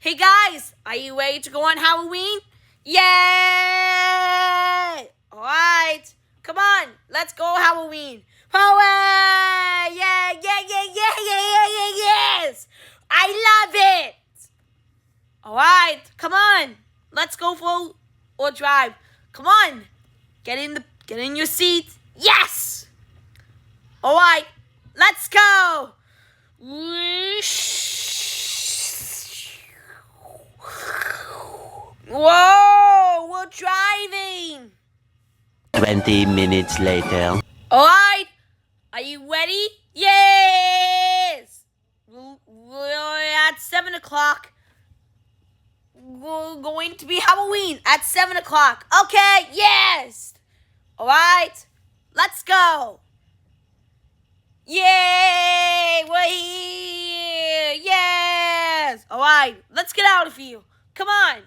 Hey guys, are you ready to go on Halloween? Yay! Alright, come on, let's go Halloween. Hooray! Yeah, yeah, yeah, yeah, yeah, yeah, yeah, yes! I love it! Alright, come on, let's go for or drive. Come on, get in your seat. Yes! Alright, let's go! Whoa, we're driving. 20 minutes later. Alright, are you ready? Yes! We're at 7 o'clock. We're going to be Halloween at 7 o'clock. Okay, yes! Alright, let's go. Yay! We're here! Yes! Alright, let's get out of here. Come on.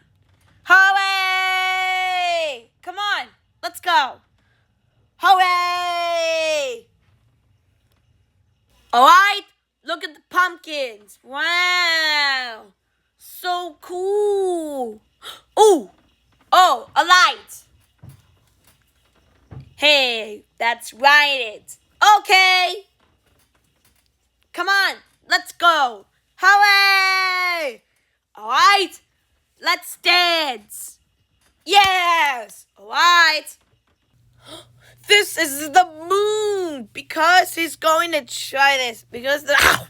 Hooray! Come on, let's go. Hooray! Alright, look at the pumpkins. Wow! So cool. Ooh! Oh, a light. Hey, that's right. Okay. Come on, let's go. Hooray! Alright, let's dance. Yes! Alright. This is the moon because he's going to try this because the ow!